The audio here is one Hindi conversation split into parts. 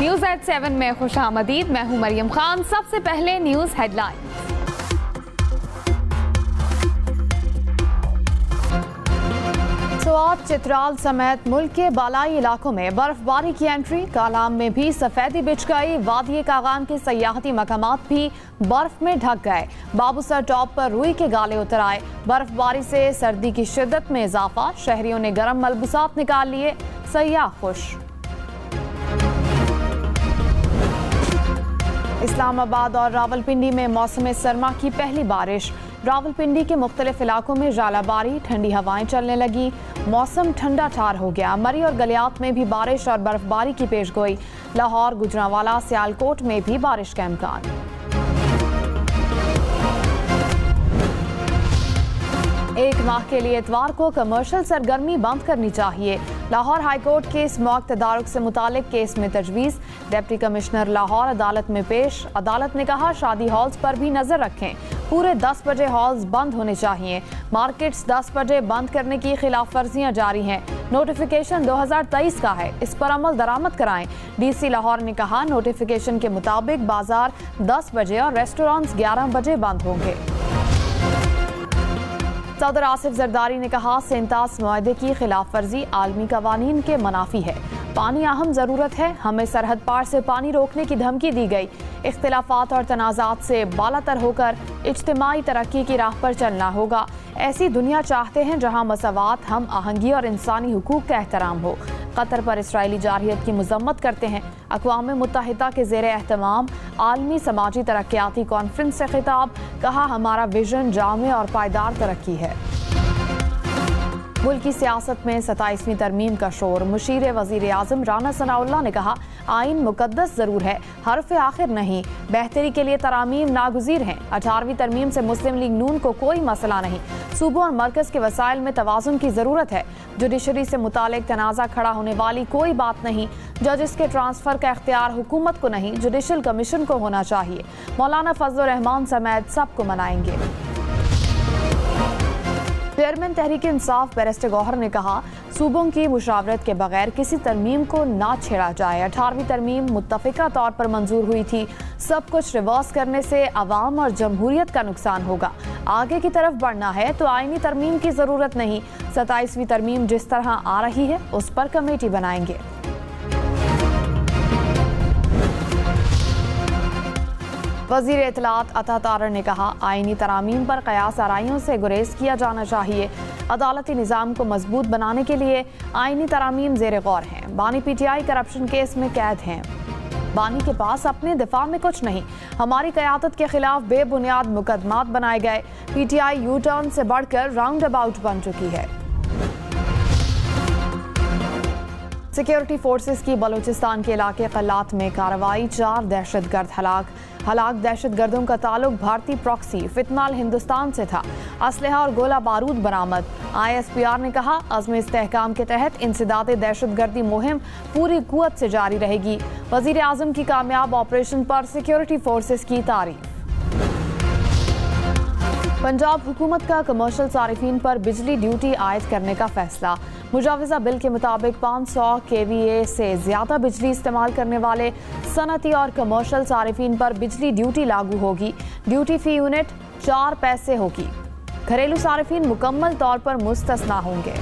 न्यूज़ एट 7 में खुशामदीद। मैं हूं मरियम खान। सबसे पहले न्यूज़ हेडलाइन। स्वात, चित्राल समेत मुल्क के बालाई इलाकों में बर्फबारी की एंट्री। कालाम में भी सफेदी बिछ गई। वादी कागान के सयाहती मकामात भी बर्फ में ढक गए। बाबूसर टॉप पर रुई के गाले उतर आए। बर्फबारी से सर्दी की शिद्दत में इजाफा। शहरियों ने गर्म मलबूसात निकाल लिए। सयाह खुश। इस्लामाबाद और रावलपिंडी में मौसम सरमा की पहली बारिश। रावलपिंडी के मुख्तलिफ इलाकों में जालाबारी, ठंडी हवाएं चलने लगी। मौसम ठंडा ठार हो गया। मरी और गलियात में भी बारिश और बर्फबारी की पेशगोई। लाहौर, गुजरांवाला, सियालकोट में भी बारिश का इम्कान। एक माह के लिए इतवार को कमर्शियल सरगर्मी बंद करनी चाहिए। लाहौर हाईकोर्ट के स्मॉग तदारुक से मुतालिक केस में तजवीज़। डिप्टी कमिश्नर लाहौर अदालत में पेश। अदालत ने कहा शादी हॉल्स पर भी नजर रखें। पूरे 10 बजे हॉल्स बंद होने चाहिए। मार्केट्स 10 बजे बंद करने की खिलाफ वर्जियां जारी हैं। नोटिफिकेशन 2023 का है, इस पर अमल दरामद कराएं। डीसी लाहौर ने कहा नोटिफिकेशन के मुताबिक बाजार 10 बजे और रेस्टोरेंट्स 11 बजे बंद होंगे। सदर आसिफ जरदारी ने कहा 47 मुआहदे की खिलाफ वर्जी आलमी कवानीन के मुनाफी है। पानी अहम ज़रूरत है। हमें सरहद पार से पानी रोकने की धमकी दी गई। इख्तिलाफात और तनाज़ात से बालातर होकर इज्तिमाई तरक्की की राह पर चलना होगा। ऐसी दुनिया चाहते हैं जहाँ मसवात, हम आहंगी और इंसानी हुकूक का एहतराम हो। कतर पर इसराइली जारहियत की मजम्मत करते हैं। अक़वाम मुत्तहिदा के ज़ेरे एहतमाम आलमी समाजी तरक्याती कॉन्फ्रेंस से खिताब। कहा हमारा विजन जामे और पायदार तरक्की है। मुल्क की सियासत में 27वीं तरमीम का शोर। मुशीर वज़ीर आज़म राना सनाउल्लाह ने कहा आइन मुकद्दस ज़रूर है, हर्फ आखिर नहीं। बेहतरी के लिए तरामीम नागुज़ीर हैं। 18वीं तरमीम से मुस्लिम लीग नून को कोई मसला नहीं। सूबों और मरकज़ के वसाइल में तवाज़ुन की ज़रूरत है। जुडिशरी से मुतालिक तनाज़ा खड़ा होने वाली कोई बात नहीं। जजेस के ट्रांसफ़र का इख्तियार हुकूमत को नहीं, जुडिशल कमीशन को होना चाहिए। मौलाना फजल रहमान समेत सबको मनाएंगे। चेयरमैन तहरीक इंसाफ बैरिस्टर गौहर ने कहा सूबों की मुशावरत के बगैर किसी तरमीम को ना छेड़ा जाए। 18वीं तरमीम मुत्तफ़िका तौर पर मंजूर हुई थी। सब कुछ रिवर्स करने से अवाम और जमहूरियत का नुकसान होगा। आगे की तरफ बढ़ना है तो आईनी तरमीम की ज़रूरत नहीं। 27वीं तरमीम जिस तरह आ रही है उस पर कमेटी बनाएंगे। वज़ीर इत्तलात अता तारर ने कहा आईनी तरामीम पर क़यास आराइयों से गुरेज किया जाना चाहिए। अदालती निज़ाम को मजबूत बनाने के लिए आईनी तरामीम ज़ेर गौर हैं। बानी PTI करप्शन केस में कैद हैं। बानी के पास अपने दिफा में कुछ नहीं। हमारी क़यादत के खिलाफ बेबुनियाद मुकदमात बनाए गए। PTI यू टर्न से बढ़कर राउंड अबाउट बन चुकी है। सिक्योरिटी फोर्सेस की बलूचिस्तान के इलाके कल्लात में कार्रवाई। 4 दहशतगर्द हलाक दहशतगर्दों का ताल्लुक भारतीय प्रॉक्सी फितनाल हिंदुस्तान से था। असलहा और गोला बारूद बरामद। ISPR ने कहा अज़्म इस्तेहकाम के तहत इंसदाद दहशतगर्दी मुहिम पूरी कुव्वत से जारी रहेगी। वज़ीर आज़म की कामयाब ऑपरेशन पर सिक्योरिटी फोर्सेस की तारीफ। पंजाब हुकूमत का कमर्शियल सारिफीन पर बिजली ड्यूटी आयद करने का फैसला। मुजाविजा बिल के मुताबिक 500 kVA से ज्यादा बिजली इस्तेमाल करने वाले सनती और कमर्शियल सारिफीन पर बिजली ड्यूटी लागू होगी। ड्यूटी फी यूनिट 4 पैसे होगी। घरेलू सारिफीन मुकम्मल तौर पर मुस्तस्ना होंगे।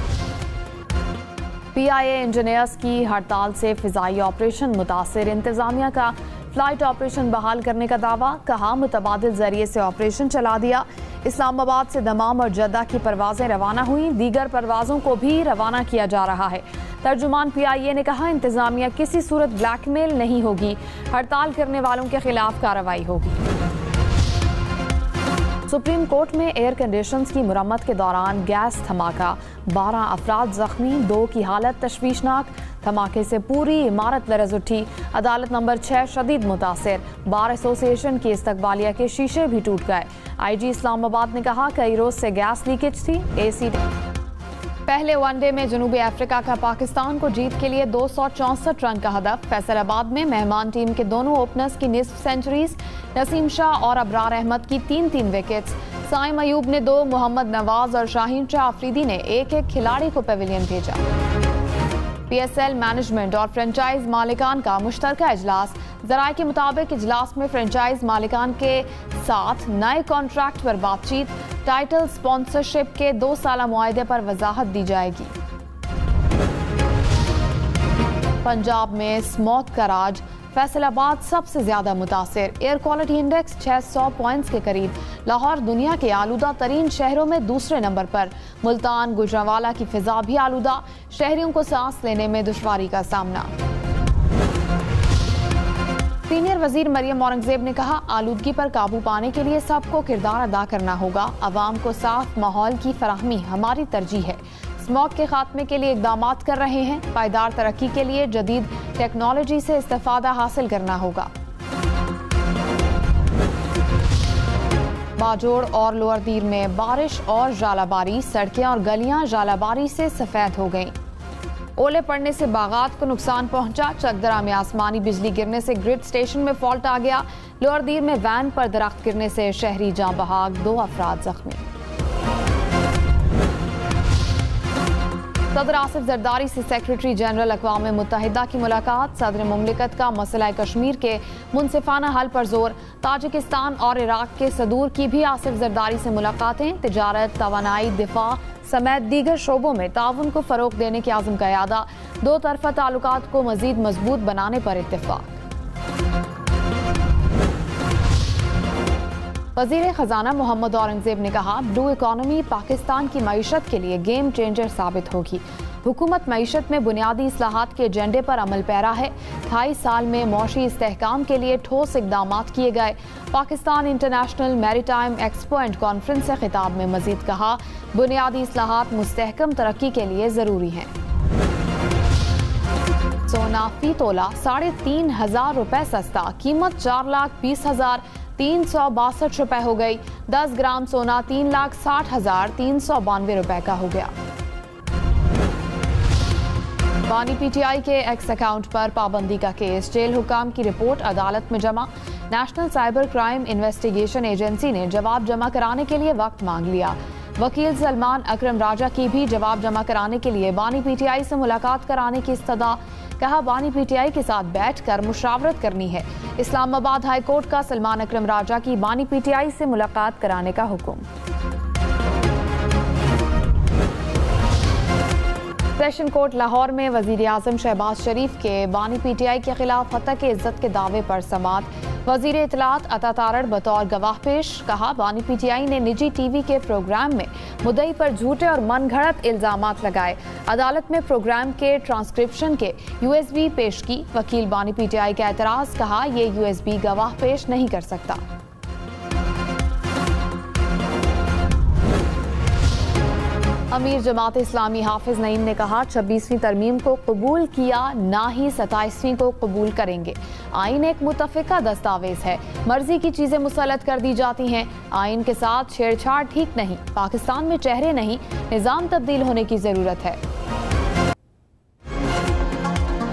PIA इंजीनियर्स की हड़ताल से फिजाई ऑपरेशन मुतासिर। इंतजामिया का फ्लाइट ऑपरेशन बहाल करने का दावा। कहा मुतबादिल जरिए से ऑपरेशन चला दिया। इस्लामाबाद से दमाम और जद्दा की परवाजें रवाना हुई। दीगर परवाजों को भी रवाना किया जा रहा है। तर्जुमान PIA ने कहा इंतजामिया किसी सूरत ब्लैकमेल नहीं होगी। हड़ताल करने वालों के खिलाफ कार्रवाई होगी। सुप्रीम कोर्ट में एयर कंडीशनर्स की मुरम्मत के दौरान गैस धमाका। 12 अफराद जख्मी, 2 की हालत तशवीशनाक। धमाके से पूरी इमारत लरज़ उठी। अदालत नंबर 6 शदीद मुतासिर। बार एसोसिएशन की इस्तकबालिया के शीशे भी टूट गए। IG इस्लामाबाद ने कहा कई रोज से गैस लीकेज थी। AC पहले वनडे में जनूबी अफ्रीका का पाकिस्तान को जीत के लिए 264 रन का हदफ। फैसलाबाद में मेहमान टीम के दोनों ओपनर्स की निस्फ सेंचुरीज। नसीम शाह और अबरार अहमद की 3-3 विकेट्स। साइम अयूब ने 2, मोहम्मद नवाज और शाहीन शाह अफरीदी ने 1-1 खिलाड़ी को पेविलियन भेजा। PSL मैनेजमेंट और फ्रेंचाइज मालिकान का मुश्तरका इजलास। ज़राए के मुताबिक इजलास में फ्रेंचाइज मालिकान के साथ नए कॉन्ट्रैक्ट पर बातचीत, टाइटल स्पॉन्सरशिप के 2 साला मुआहदे पर वजाहत दी जाएगी। पंजाब में स्मॉग का राज, फैसलाबाद सबसे ज्यादा मुतासिर। एयर क्वालिटी इंडेक्स 600 पॉइंट्स के करीब। लाहौर दुनिया के आलूदा तरीन शहरों में दूसरे नंबर पर। मुल्तान गुजरांवाला की फिजा भी आलूदा, शहरियों को सांस लेने में दुश्वारी का सामना। सीनियर वजीर मरियम औरंगजेब ने कहा, आलूदगी पर काबू पाने के लिए सबको किरदार अदा करना होगा। अवाम को साफ माहौल की फराहमी हमारी तरजीह है। स्मॉग के खात्मे के लिए इकदामात कर रहे हैं। पायदार तरक्की के लिए जदीद टेक्नोलॉजी से इस्तेफादा हासिल करना होगा। बाजोड़ और लोअर दीर में बारिश और जालाबारी, सड़कें और गलियां जालाबारी से सफेद हो गईं। ओले पड़ने से बागात को नुकसान पहुंचा। चकदरा में आसमानी बिजली गिरने से ग्रिड स्टेशन में फॉल्ट आ गया। लोअर दीर में वैन पर दरख्त गिरने से शहरी जाँ बहाक, 2 अफराद जख्मी। सदर आसिफ जरदारी से सेक्रेटरी जनरल अक़वाम मुत्तहिदा की मुलाकात। सदर मुमलिकत का मसला कश्मीर के मुनसिफाना हल पर जोर। ताजिकिस्तान और इराक के सदूर की भी आसिफ जरदारी से मुलाकातें। तिजारत, तवानाई, दिफा समेत दीगर शोबों में ताउन को फरोग देने के आज़म का इरादा। 2 तरफ़ा ताल्लुकात को मजीद मजबूत बनाने पर इत्तेफाक। वज़ीर ख़जाना मोहम्मद औरंगजेब ने कहा, ब्लू इकॉनमी पाकिस्तान की मईशत के लिए गेम चेंजर साबित होगी। हुकूमत मईशत में बुनियादी इस्लाहात के एजेंडे पर अमल पैरा है। 2.5 साल में मौशी इस्तेहकाम के लिए ठोस इकदामात किए गए। Pakistan international maritime expo and conference से खिताब में मजीद कहा, बुनियादी इस्लाहात मुस्तहकम तरक्की के लिए ज़रूरी हैं। सोना फी तोला 3,500 रुपए सस्ता, कीमत 4,20,362 रुपए हो गई। 10 ग्राम सोना 3,60,392 रुपए का हो गया। बानी PTI के एक्स अकाउंट पर पाबंदी का केस, जेल हुकाम की रिपोर्ट अदालत में जमा। National cyber crime investigation agency ने जवाब जमा कराने के लिए वक्त मांग लिया। वकील सलमान अकरम राजा की भी जवाब जमा कराने के लिए बानी PTI से मुलाकात कराने की इस्तदा। कहा, बानी PTI के साथ बैठकर मुशावरत करनी है। इस्लामाबाद हाई कोर्ट का सलमान अकरम राजा की बानी PTI से मुलाकात कराने का हुक्म। सेशन कोर्ट लाहौर में वजीर आजम शहबाज शरीफ के बानी PTI के खिलाफ हत्या इज्जत के दावे पर समात। वजीर इत्तलात अता तारड़ बतौर गवाह पेश। कहा, बानी PTI ने निजी TV के प्रोग्राम में मुद्दई पर झूठे और मनगढ़ंत इल्जामात लगाए। अदालत में प्रोग्राम के ट्रांसक्रिप्शन के USB पेश की। वकील बानी PTI का एतराज। कहा, ये USB गवाह पेश नहीं कर सकता। अमीर जमात इस्लामी हाफिज नईम ने कहा, 26वीं तरमीम को कबूल किया, ना ही 27वीं को कबूल करेंगे। आइन एक मुतफ़िका दस्तावेज है, मर्जी की चीजें मुसल्लत कर दी जाती हैं। आइन के साथ छेड़छाड़ ठीक नहीं। पाकिस्तान में चेहरे नहीं, निज़ाम तब्दील होने की जरूरत है।